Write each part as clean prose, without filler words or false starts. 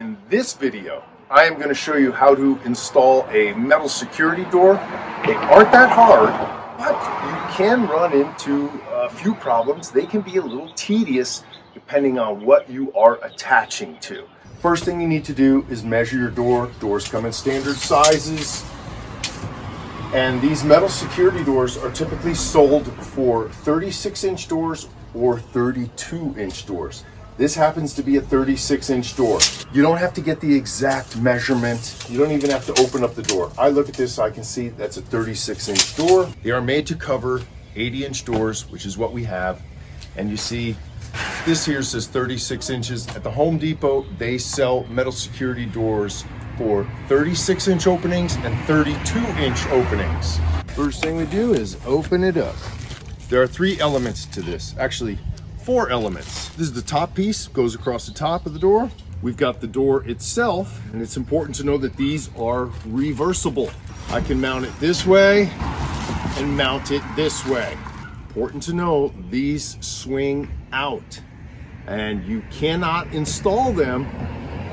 In this video, I am going to show you how to install a metal security door. They aren't that hard, but you can run into a few problems. They can be a little tedious depending on what you are attaching to. First thing you need to do is measure your door. Doors come in standard sizes. And these metal security doors are typically sold for 36-inch doors or 32-inch doors. This happens to be a 36-inch door. You don't have to get the exact measurement. You don't even have to open up the door. I look at this, I can see that's a 36-inch door. They are made to cover 80-inch doors, which is what we have. And you see, this here says 36 inches. At the Home Depot, they sell metal security doors for 36-inch openings and 32-inch openings. First thing we do is open it up. There are 3 elements to this, actually 4 elements. This is the top piece, goes across the top of the door. We've got the door itself, and it's important to know that these are reversible. I can mount it this way and mount it this way. Important to know, these swing out, and you cannot install them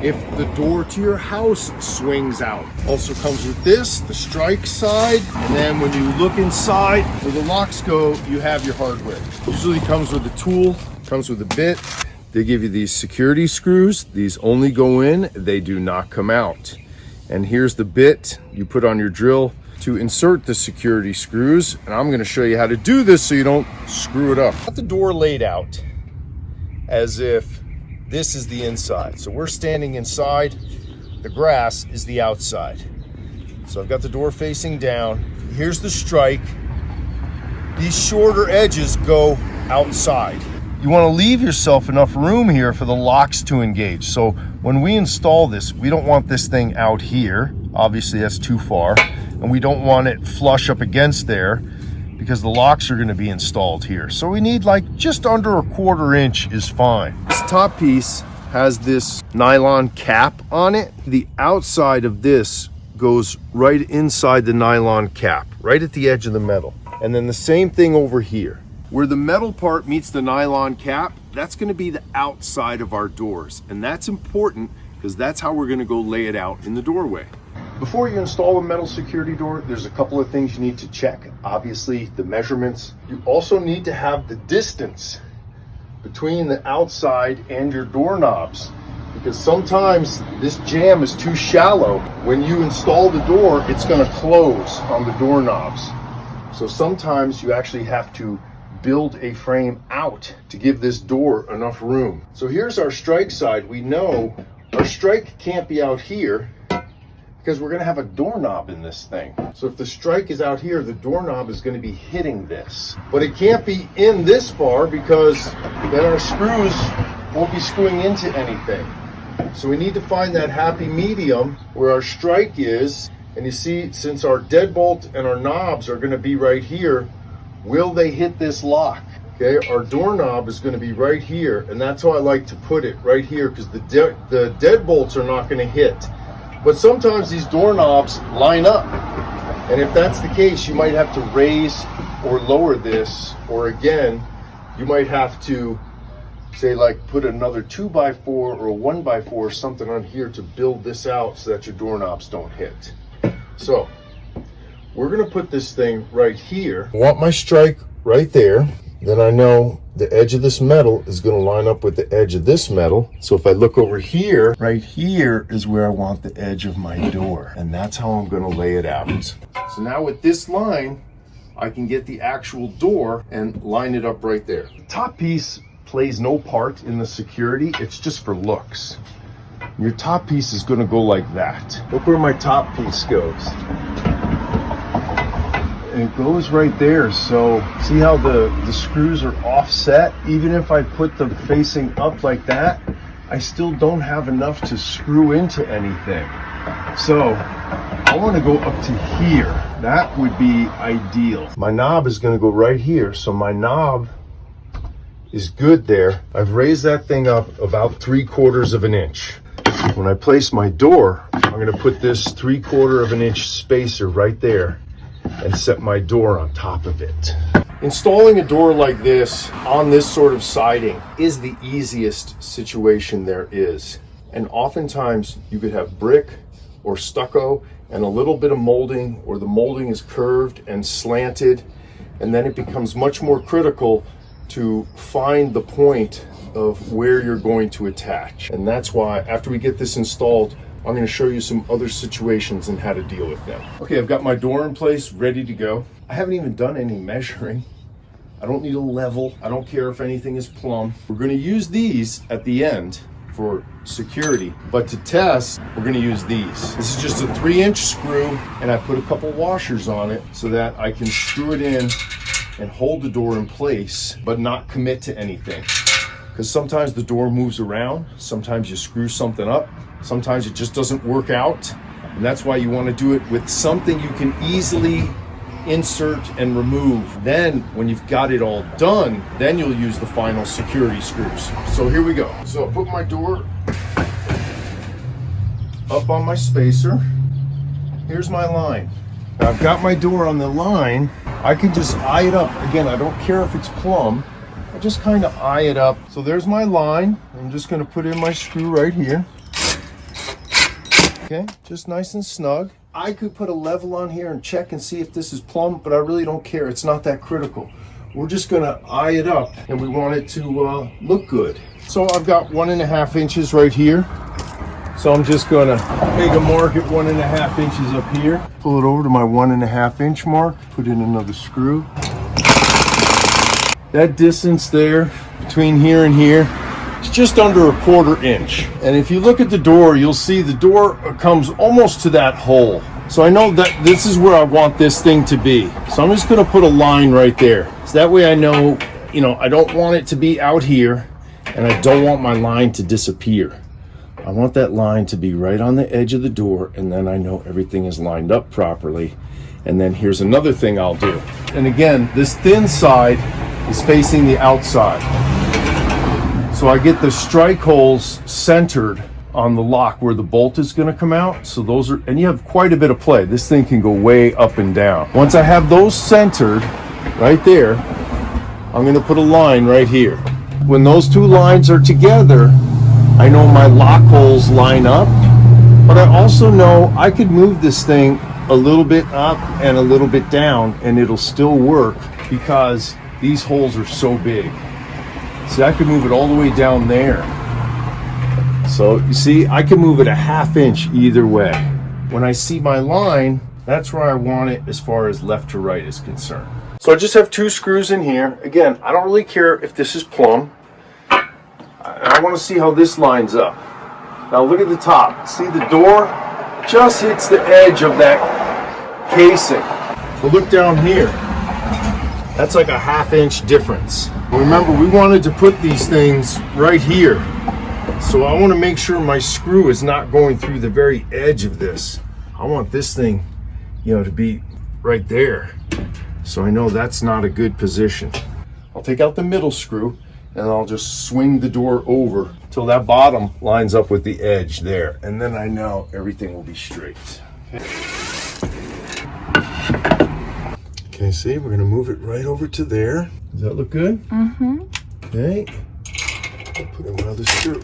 if the door to your house swings out. Also comes with this, the strike side, and then when you look inside where the locks go, you have your hardware. Usually comes with a tool, comes with a bit. They give you these security screws. These only go in, they do not come out. And here's the bit you put on your drill to insert the security screws. And I'm gonna show you how to do this so you don't screw it up. Got the door laid out as if this is the inside. So we're standing inside, the grass is the outside. So I've got the door facing down. Here's the strike. These shorter edges go outside. You want to leave yourself enough room here for the locks to engage. So when we install this, we don't want this thing out here. Obviously that's too far. And we don't want it flush up against there because the locks are going to be installed here. So we need like just under a 1/4 inch is fine. This top piece has this nylon cap on it. The outside of this goes right inside the nylon cap, right at the edge of the metal. And then the same thing over here. Where the metal part meets the nylon cap, that's going to be the outside of our doors. And that's important because that's how we're going to go lay it out in the doorway. Before you install a metal security door, there's a couple of things you need to check. Obviously, the measurements. You also need to have the distance between the outside and your doorknobs, because sometimes this jamb is too shallow. When you install the door, it's going to close on the doorknobs. So sometimes you actually have to build a frame out to give this door enough room. So here's our strike side. We know our strike can't be out here because we're going to have a doorknob in this thing. So if the strike is out here, the doorknob is going to be hitting this. But it can't be in this far because then our screws won't be screwing into anything. So we need to find that happy medium where our strike is. And you see, since our deadbolt and our knobs are going to be right here, will they hit this lock? Okay, our doorknob is going to be right here, and that's how I like to put it, right here, because the deadbolts are not going to hit. But sometimes these doorknobs line up, and if that's the case, you might have to raise or lower this, or again, you might have to say like put another 2x4 or a 1x4 or something on here to build this out so that your doorknobs don't hit. So we're going to put this thing right here. I want my strike right there. Then I know the edge of this metal is going to line up with the edge of this metal. So if I look over here, right here is where I want the edge of my door. And that's how I'm going to lay it out. So now with this line, I can get the actual door and line it up right there. The top piece plays no part in the security. It's just for looks. Your top piece is going to go like that. Look where my top piece goes. And it goes right there. So see how the screws are offset? Even if I put them facing up like that, I still don't have enough to screw into anything. So I want to go up to here. That would be ideal. My knob is going to go right here. So my knob is good there. I've raised that thing up about 3/4 of an inch. When I place my door, I'm going to put this 3/4 of an inch spacer right there and set my door on top of it. Installing a door like this on this sort of siding is the easiest situation there is. And oftentimes you could have brick or stucco and a little bit of molding, or the molding is curved and slanted, and then it becomes much more critical to find the point of where you're going to attach. And that's why after we get this installed, I'm going to show you some other situations and how to deal with them. Okay, I've got my door in place, ready to go. I haven't even done any measuring. I don't need a level. I don't care if anything is plumb. We're going to use these at the end for security, but to test, we're going to use these. This is just a 3-inch screw, and I put a couple washers on it so that I can screw it in and hold the door in place, but not commit to anything. Because sometimes the door moves around, sometimes you screw something up, sometimes it just doesn't work out, and that's why you want to do it with something you can easily insert and remove. Then when you've got it all done, then you'll use the final security screws. So here we go. So I'll put my door up on my spacer. Here's my line. Now I've got my door on the line. I can just eye it up. Again, I don't care if it's plumb. I just kind of eye it up. So there's my line. I'm just going to put in my screw right here. Okay, just nice and snug. I could put a level on here and check and see if this is plumb, but I really don't care. It's not that critical. We're just going to eye it up, and we want it to look good. So I've got 1.5 inches right here. So I'm just going to make a mark at 1.5 inches up here. Pull it over to my 1.5 inch mark. Put in another screw. That distance there between here and here, it's just under a 1/4 inch. And if you look at the door, you'll see the door comes almost to that hole. So I know that this is where I want this thing to be. So I'm just going to put a line right there. So that way I know, I don't want it to be out here, and I don't want my line to disappear. I want that line to be right on the edge of the door, and then I know everything is lined up properly. And then here's another thing I'll do. And again, this thin side is facing the outside. So I get the strike holes centered on the lock where the bolt is going to come out. So those are, and you have quite a bit of play. This thing can go way up and down. Once I have those centered right there, I'm going to put a line right here. When those two lines are together, I know my lock holes line up, but I also know I could move this thing a little bit up and a little bit down, and it'll still work because these holes are so big. See, I could move it all the way down there. So you see, I can move it a 1/2 inch either way. When I see my line, that's where I want it as far as left to right is concerned. So I just have 2 screws in here. Again, I don't really care if this is plumb. I want to see how this lines up. Now look at the top. See, the door just hits the edge of that casing. But look down here. That's like a 1/2 inch difference. Remember, we wanted to put these things right here. So I want to make sure my screw is not going through the very edge of this. I want this thing, to be right there. So I know that's not a good position. I'll take out the middle screw, and I'll just swing the door over till that bottom lines up with the edge there. And then I know everything will be straight. Okay, see, we're gonna move it right over to there. Does that look good? Mm-hmm. Okay. I'll put in another screw.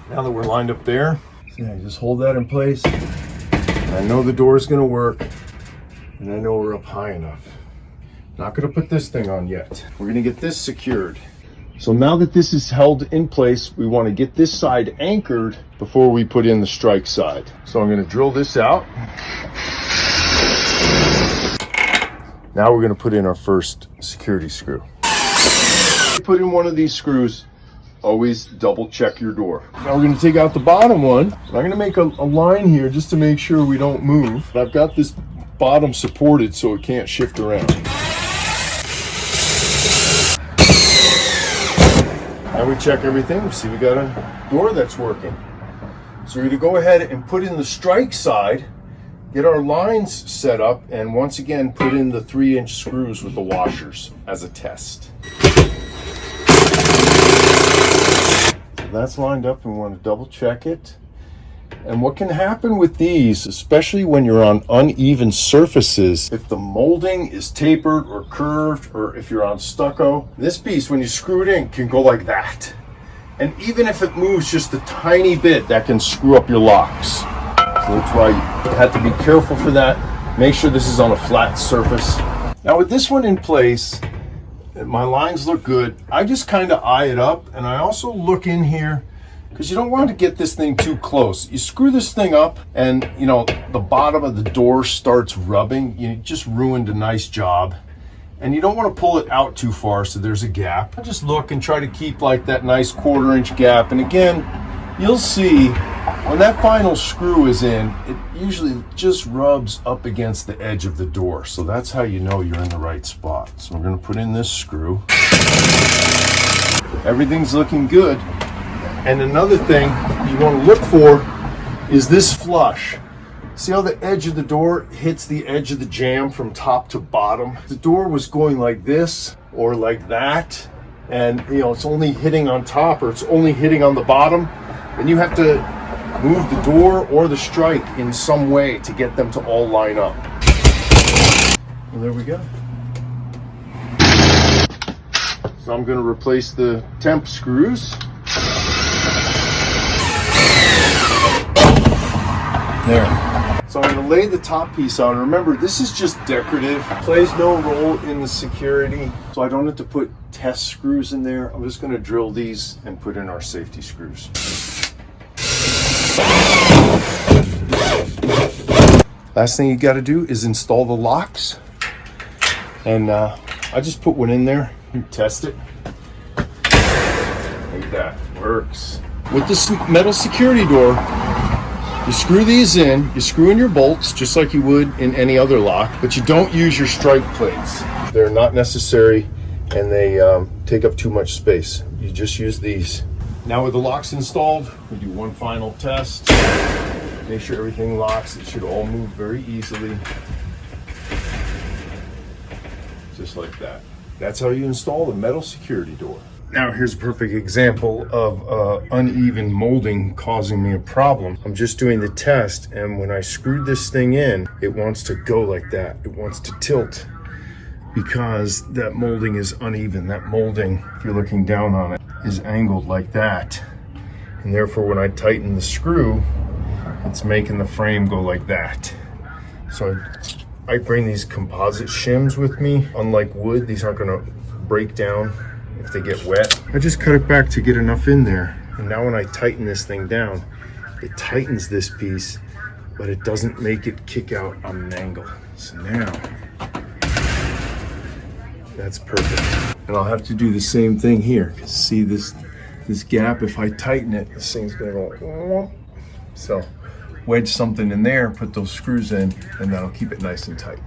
Now that we're lined up there, just hold that in place. I know the door is gonna work, and I know we're up high enough. Not gonna put this thing on yet. We're gonna get this secured. So now that this is held in place, we want to get this side anchored before we put in the strike side. So I'm going to drill this out. Now we're going to put in our first security screw. Put in one of these screws, always double check your door. Now we're going to take out the bottom one. I'm going to make a line here just to make sure we don't move. I've got this bottom supported so it can't shift around. Now we check everything, we see we got a door that's working. So we're going to go ahead and put in the strike side, get our lines set up, and once again put in the 3-inch screws with the washers as a test. So that's lined up, and we want to double check it. And what can happen with these, especially when you're on uneven surfaces, if the molding is tapered or curved, or if you're on stucco, this piece, when you screw it in, can go like that. And even if it moves just a tiny bit, that can screw up your locks. So that's why you have to be careful for that. Make sure this is on a flat surface. Now with this one in place, my lines look good. I just kind of eye it up, and I also look in here because you don't want to get this thing too close. You screw this thing up and, you know, the bottom of the door starts rubbing. You just ruined a nice job. And you don't want to pull it out too far so there's a gap. I just look and try to keep like that nice 1/4 inch gap. And again, you'll see when that final screw is in, it usually just rubs up against the edge of the door. So that's how you know you're in the right spot. So we're going to put in this screw. Everything's looking good. And another thing you want to look for is this flush. See how the edge of the door hits the edge of the jamb from top to bottom? The door was going like this or like that, and you know, it's only hitting on top or it's only hitting on the bottom, and you have to move the door or the strike in some way to get them to all line up. Well, there we go. So I'm going to replace the temp screws. There. So I'm going to lay the top piece on. Remember, this is just decorative. It plays no role in the security, so I don't have to put test screws in there. I'm just going to drill these and put in our safety screws. Last thing you got to do is install the locks. And I just put one in there and test it. Like that. Works. With this metal security door, you screw these in, you screw in your bolts just like you would in any other lock, but you don't use your strike plates. They're not necessary and they take up too much space. You just use these. Now with the locks installed, we do one final test. Make sure everything locks. It should all move very easily. Just like that. That's how you install the metal security door. Now here's a perfect example of uneven molding causing me a problem. I'm just doing the test, and when I screwed this thing in, it wants to go like that. It wants to tilt because that molding is uneven. That molding, if you're looking down on it, is angled like that. And therefore when I tighten the screw, it's making the frame go like that. So I bring these composite shims with me. Unlike wood, these aren't gonna break down if they get wet. I just cut it back to get enough in there. And now when I tighten this thing down, it tightens this piece, but it doesn't make it kick out on an angle. So now, that's perfect. And I'll have to do the same thing here. Cause see this gap, if I tighten it, this thing's gonna go, so wedge something in there, put those screws in, and that'll keep it nice and tight.